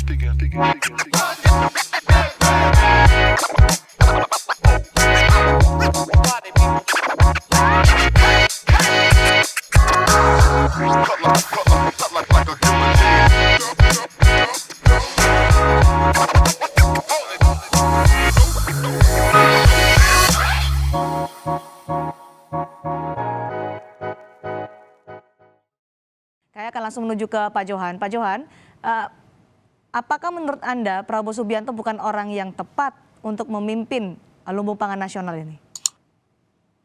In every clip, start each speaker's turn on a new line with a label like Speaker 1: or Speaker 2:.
Speaker 1: Saya akan langsung menuju ke Pak Johan. Pak Johan, apakah menurut Anda Prabowo Subianto bukan orang yang tepat untuk memimpin lumbung pangan nasional ini?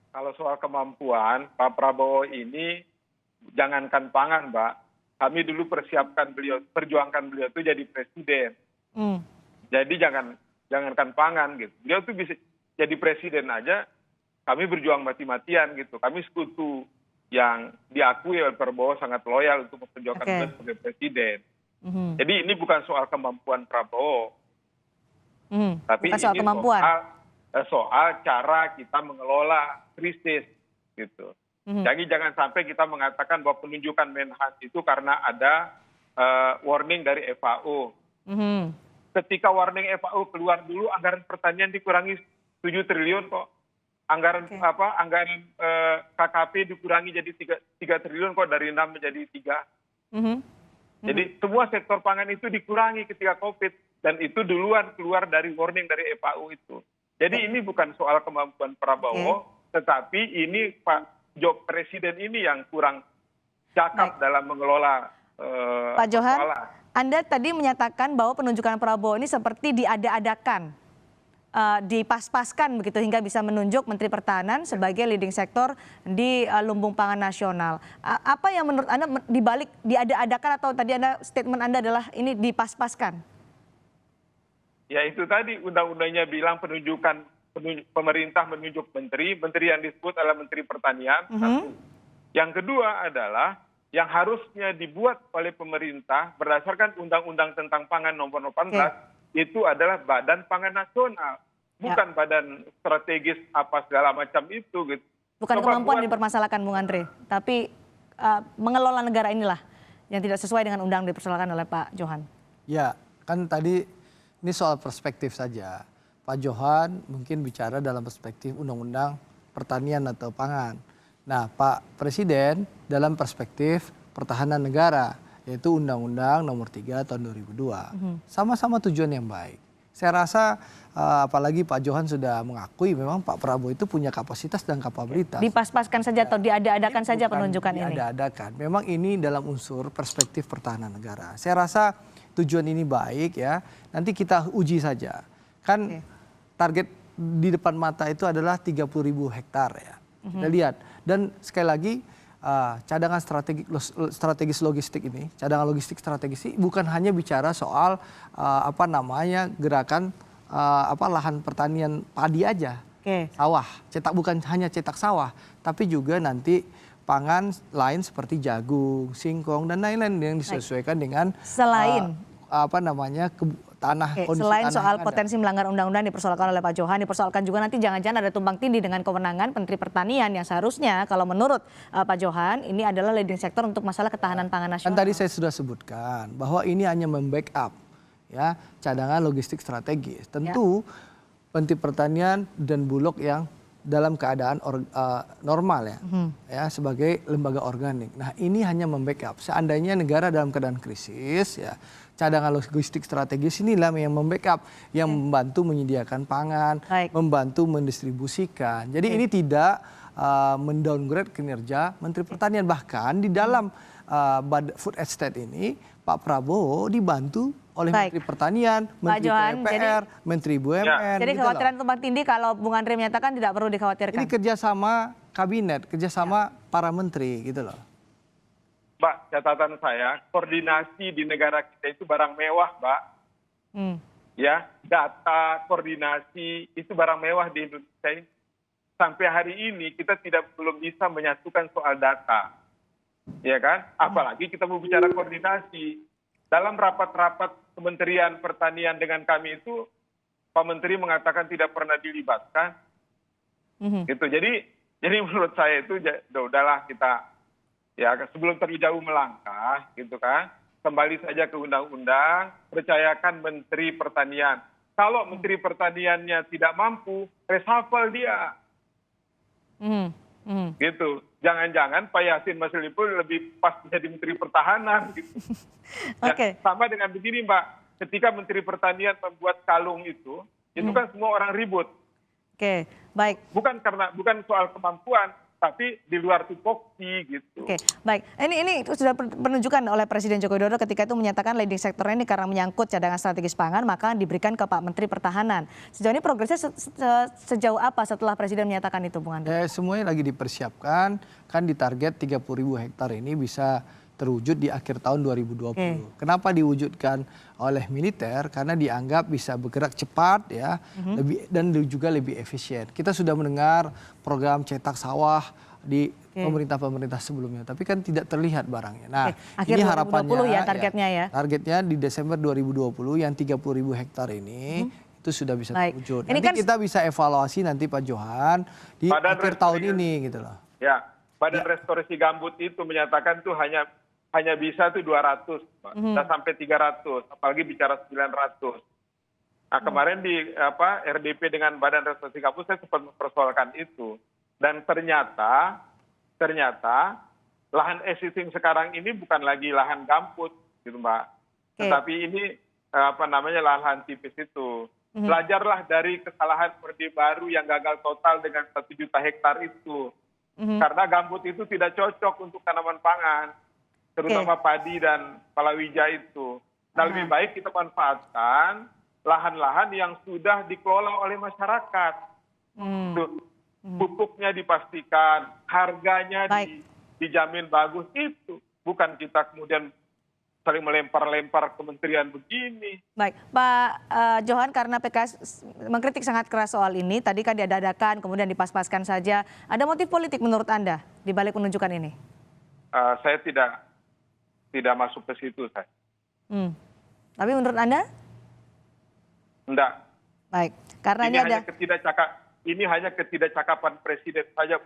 Speaker 2: Kalau soal kemampuan, Pak Prabowo ini jangankan pangan, Mbak. Kami dulu perjuangkan beliau itu jadi presiden. Jadi jangankan pangan gitu. Beliau tuh bisa jadi presiden aja, kami berjuang mati-matian gitu. Kami sekutu yang diakui oleh Prabowo sangat loyal untuk memperjuangkan beliau sebagai presiden. Jadi ini bukan soal kemampuan Prabowo, tapi
Speaker 1: bukan soal
Speaker 2: ini
Speaker 1: kemampuan.
Speaker 2: soal cara kita mengelola krisis gitu. Jadi jangan sampai kita mengatakan bahwa penunjukan Menhan itu karena ada warning dari FAO. Ketika warning FAO keluar dulu, anggaran pertanian dikurangi 7 triliun kok. Anggaran KKP dikurangi jadi 3 triliun kok, dari 6 menjadi 3. Jadi semua sektor pangan itu dikurangi ketika COVID, dan itu duluan keluar dari warning dari FAO itu. Jadi ini bukan soal kemampuan Prabowo, tetapi ini Pak Presiden ini yang kurang cakap dalam mengelola
Speaker 1: Pak Johan,
Speaker 2: masalah.
Speaker 1: Anda tadi menyatakan bahwa penunjukan Prabowo ini seperti diada-adakan, dipas-paskan begitu hingga bisa menunjuk Menteri Pertahanan sebagai leading sektor di lumbung pangan nasional. Apa yang menurut Anda dibalik diada-adakan, atau tadi statement Anda adalah ini dipas-paskan?
Speaker 2: Ya itu tadi undang-undangnya bilang pemerintah menunjuk menteri yang disebut adalah Menteri Pertanian. Satu. Yang kedua adalah yang harusnya dibuat oleh pemerintah berdasarkan Undang-Undang tentang Pangan nomor 18 itu adalah Badan Pangan Nasional, bukan badan strategis apa segala macam itu gitu.
Speaker 1: Bukan kemampuan dipermasalahkan, Bung Andre, tapi mengelola negara inilah yang tidak sesuai dengan undang dipersoalkan oleh Pak Johan.
Speaker 3: Ya, kan tadi ini soal perspektif saja. Pak Johan mungkin bicara dalam perspektif undang-undang pertanian atau pangan. Nah, Pak Presiden dalam perspektif pertahanan negara, yaitu Undang-Undang nomor 3 tahun 2002. Sama-sama tujuan yang baik. Saya rasa apalagi Pak Johan sudah mengakui memang Pak Prabowo itu punya kapasitas dan kapabilitas.
Speaker 1: Dipas-paskan saja atau diada-adakan saja penunjukan ini?
Speaker 3: Diada-adakan. Memang ini dalam unsur perspektif pertahanan negara. Saya rasa tujuan ini baik ya. Nanti kita uji saja. Kan target di depan mata itu adalah 30.000 hektar ya. Kita lihat. Dan sekali lagi cadangan strategis logistik ini, cadangan logistik strategis ini bukan hanya bicara soal gerakan lahan pertanian padi aja, sawah, bukan hanya cetak sawah, tapi juga nanti pangan lain seperti jagung, singkong dan lain-lain yang disesuaikan dengan
Speaker 1: selain
Speaker 3: tanah, kondisi
Speaker 1: selain
Speaker 3: tanah
Speaker 1: soal potensi melanggar undang-undang dipersoalkan oleh Pak Johan, dipersoalkan juga nanti jangan-jangan ada tumpang tindih dengan kewenangan Menteri Pertanian yang seharusnya kalau menurut Pak Johan ini adalah leading sektor untuk masalah ketahanan pangan nasional.
Speaker 3: Kan tadi saya sudah sebutkan bahwa ini hanya membackup ya cadangan logistik strategis. Tentu Menteri Pertanian dan Bulog yang dalam keadaan normal ya sebagai lembaga organik. Nah ini hanya membackup. Seandainya negara dalam keadaan krisis ya, cadangan logistik strategis inilah yang membackup, yang membantu menyediakan pangan, membantu mendistribusikan. Jadi ini tidak mendowngrade kinerja Menteri Pertanian. Bahkan di dalam food estate ini Pak Prabowo dibantu oleh Menteri Pertanian, Menteri PUPR, Menteri BUMN.
Speaker 1: Jadi kekhawatiran tumpang tindih kalau Bung Andre menyatakan tidak perlu dikhawatirkan.
Speaker 3: Ini kerjasama kabinet, kerjasama para menteri gitu loh.
Speaker 2: Mbak, catatan saya, koordinasi di negara kita itu barang mewah, Mbak. Ya, data, koordinasi itu barang mewah di Indonesia ini. Sampai hari ini kita belum bisa menyatukan soal data. Ya kan? Apalagi kita mau bicara koordinasi. Dalam rapat-rapat Kementerian Pertanian dengan kami itu, Pak Menteri mengatakan tidak pernah dilibatkan. Gitu. Jadi menurut saya itu udahlah kita ya sebelum terlalu jauh melangkah gitu kan. kembali saja ke undang-undang, percayakan Menteri Pertanian. Kalau Menteri Pertaniannya tidak mampu, reshuffle dia. Gitu. Jangan-jangan Pak Yassin Maslipul lebih pas jadi Menteri Pertahanan. Gitu.
Speaker 1: Oke.
Speaker 2: Sama dengan begini Mbak, ketika Menteri Pertanian membuat kalung itu kan semua orang ribut.
Speaker 1: Oke, baik.
Speaker 2: Bukan soal kemampuan, tapi di luar tupoksi gitu.
Speaker 1: Oke, baik. Ini sudah penunjukan oleh Presiden Joko Widodo ketika itu menyatakan leading sektor ini karena menyangkut cadangan strategis pangan maka diberikan ke Pak Menteri Pertahanan. Sejauh ini progresnya sejauh apa setelah Presiden menyatakan itu, Bung Andre?
Speaker 3: Semuanya lagi dipersiapkan, kan ditarget 30.000 hektar ini bisa terwujud di akhir tahun 2020. Kenapa diwujudkan oleh militer? Karena dianggap bisa bergerak cepat ya, dan juga lebih efisien. Kita sudah mendengar program cetak sawah di pemerintah-pemerintah sebelumnya, tapi kan tidak terlihat barangnya. Nah,
Speaker 1: akhir
Speaker 3: ini
Speaker 1: 2020
Speaker 3: harapannya
Speaker 1: ya targetnya ya.
Speaker 3: Targetnya di Desember 2020 yang 30.000 hektar ini itu sudah bisa terwujud.
Speaker 1: Ini
Speaker 3: Nanti
Speaker 1: kan
Speaker 3: kita bisa evaluasi nanti Pak Johan di akhir tahun ini gitu loh.
Speaker 2: Ya, Badan Restorasi Gambut itu menyatakan tuh hanya bisa tuh 200, Pak. Tidak sampai 300, apalagi bicara 900. Nah, kemarin di RDP dengan Badan Restorasi Gambut saya sempat mempersoalkan itu. Dan ternyata lahan existing sekarang ini bukan lagi lahan gambut gitu Mbak. Tetapi ini lahan tipis itu. Belajarlah dari kesalahan Orde Baru yang gagal total dengan 1 juta hektar itu. Karena gambut itu tidak cocok untuk tanaman pangan, terutama padi dan palawija itu. Nah, lebih baik kita manfaatkan lahan-lahan yang sudah dikelola oleh masyarakat. Pupuknya dipastikan, harganya dijamin bagus, itu. Bukan kita kemudian saling melempar-lempar kementerian begini.
Speaker 1: Baik, Pak Johan, karena PKS mengkritik sangat keras soal ini, tadi kan diadakan, kemudian dipas-paskan saja. Ada motif politik menurut Anda di balik penunjukan ini?
Speaker 2: Saya tidak masuk ke situ, saya.
Speaker 1: Tapi menurut Anda?
Speaker 2: Enggak.
Speaker 1: Baik, karena
Speaker 2: ini hanya ketidakcakapan Presiden saja.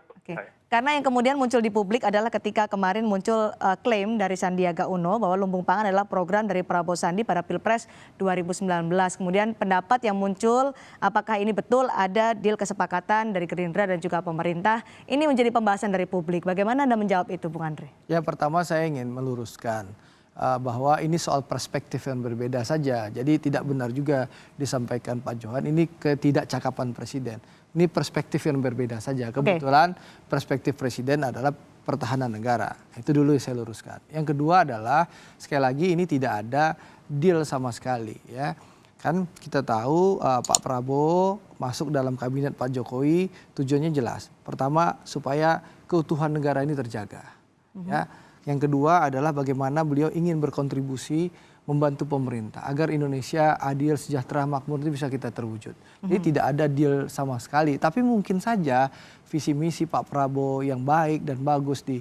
Speaker 1: Karena yang kemudian muncul di publik adalah ketika kemarin muncul klaim dari Sandiaga Uno bahwa lumbung pangan adalah program dari Prabowo Sandi pada Pilpres 2019. Kemudian pendapat yang muncul, apakah ini betul ada deal kesepakatan dari Gerindra dan juga pemerintah, ini menjadi pembahasan dari publik. Bagaimana Anda menjawab itu, Bung Andre?
Speaker 3: Ya, pertama saya ingin meluruskan bahwa ini soal perspektif yang berbeda saja. Jadi tidak benar juga disampaikan Pak Johan, ini ketidakcakapan Presiden. Ini perspektif yang berbeda saja. Kebetulan perspektif Presiden adalah pertahanan negara. Itu dulu yang saya luruskan. Yang kedua adalah, sekali lagi ini tidak ada deal sama sekali. Ya. Kan kita tahu Pak Prabowo masuk dalam kabinet Pak Jokowi tujuannya jelas. Pertama, supaya keutuhan negara ini terjaga. Ya. Yang kedua adalah bagaimana beliau ingin berkontribusi membantu pemerintah agar Indonesia adil, sejahtera, makmur itu bisa kita terwujud. Jadi tidak ada deal sama sekali. Tapi mungkin saja visi misi Pak Prabowo yang baik dan bagus di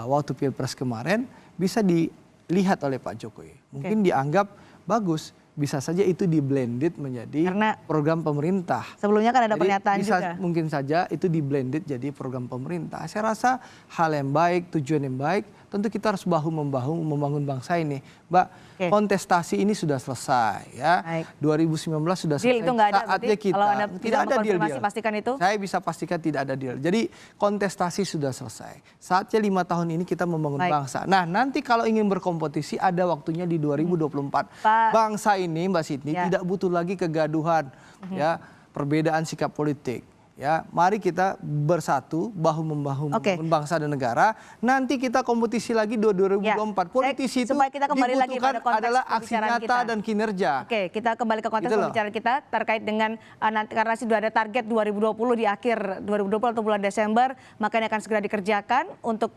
Speaker 3: waktu Pilpres kemarin bisa dilihat oleh Pak Jokowi. Mungkin dianggap bagus. Bisa saja itu di-blended menjadi program pemerintah.
Speaker 1: Sebelumnya kan ada pernyataan juga.
Speaker 3: Mungkin saja itu di-blended jadi program pemerintah. Saya rasa hal yang baik, tujuan yang baik, tentu kita harus bahu-membahu membangun bangsa ini. Mbak, kontestasi ini sudah selesai ya. 2019 sudah selesai.
Speaker 1: Deal itu nggak ada,
Speaker 3: saatnya kita.
Speaker 1: Kalau Anda
Speaker 3: tidak ada deal.
Speaker 1: Pastikan itu.
Speaker 3: Saya bisa pastikan tidak ada deal. Jadi kontestasi sudah selesai. Saatnya 5 tahun ini kita membangun bangsa. Nah, nanti kalau ingin berkompetisi ada waktunya di 2024. Bangsa ini Mbak Sydney tidak butuh lagi kegaduhan, ya, perbedaan sikap politik. Ya, mari kita bersatu bahu membahu membangun bangsa dan negara. Nanti kita kompetisi lagi 2024. Politisi itu dibutuhkan adalah aksi nyata dan kinerja.
Speaker 1: Oke, kita kembali ke konteks pembicaraan kita terkait dengan nanti karena sudah ada target 2020 di akhir 2020 atau bulan Desember, makanya akan segera dikerjakan untuk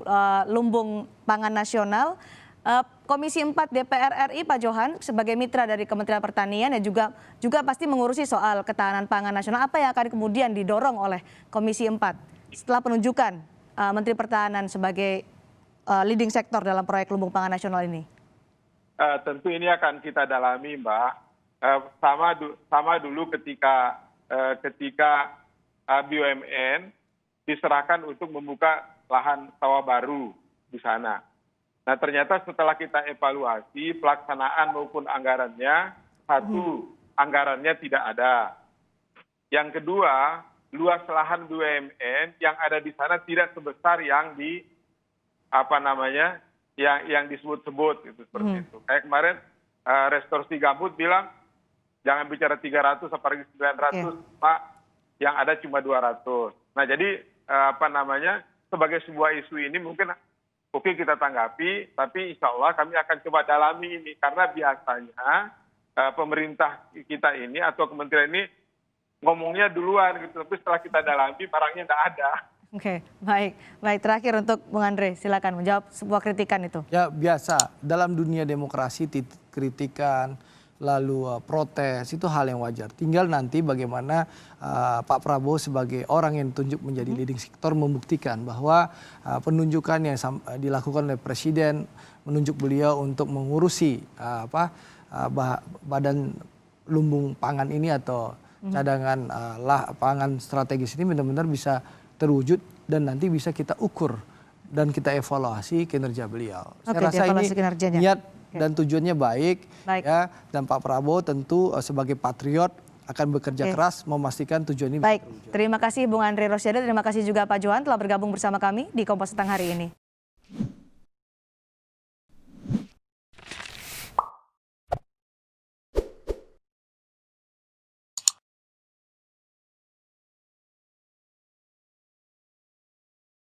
Speaker 1: lumbung pangan nasional. Komisi 4 DPR RI Pak Johan sebagai mitra dari Kementerian Pertanian dan juga pasti mengurusi soal ketahanan pangan nasional. Apa yang akan kemudian didorong oleh Komisi 4 setelah penunjukan Menteri Pertahanan sebagai leading sektor dalam proyek lumbung pangan nasional ini?
Speaker 2: Tentu ini akan kita dalami, Mbak. Sama dulu ketika BUMN diserahkan untuk membuka lahan sawah baru di sana. Nah ternyata setelah kita evaluasi pelaksanaan maupun anggarannya, satu, anggarannya tidak ada. Yang kedua, luas lahan BUMN yang ada di sana tidak sebesar yang di yang disebut-sebut gitu, seperti itu. Kayak kemarin Restorsi Gambut bilang jangan bicara 300 apalagi 900, Pak, yang ada cuma 200. Nah, jadi sebagai sebuah isu ini mungkin oke kita tanggapi, tapi insya Allah kami akan coba dalami ini karena biasanya pemerintah kita ini atau kementerian ini ngomongnya duluan gitu, tapi setelah kita dalami barangnya tidak ada.
Speaker 1: Oke, baik. Terakhir untuk Bung Andre, silakan menjawab sebuah kritikan itu.
Speaker 3: Ya biasa, dalam dunia demokrasi kritikan, lalu protes itu hal yang wajar. Tinggal nanti bagaimana Pak Prabowo sebagai orang yang ditunjuk menjadi leading sector membuktikan bahwa penunjukan yang dilakukan oleh Presiden menunjuk beliau untuk mengurusi badan lumbung pangan ini atau cadangan pangan strategis ini benar-benar bisa terwujud dan nanti bisa kita ukur dan kita evaluasi kinerja beliau. Saya rasa ini niat dan tujuannya baik. Ya, dan Pak Prabowo tentu sebagai patriot akan bekerja keras memastikan tujuan ini bisa terwujud.
Speaker 1: Terima kasih Bung Andre Rosiade, terima kasih juga Pak Johan telah bergabung bersama kami di Kompas Petang hari ini.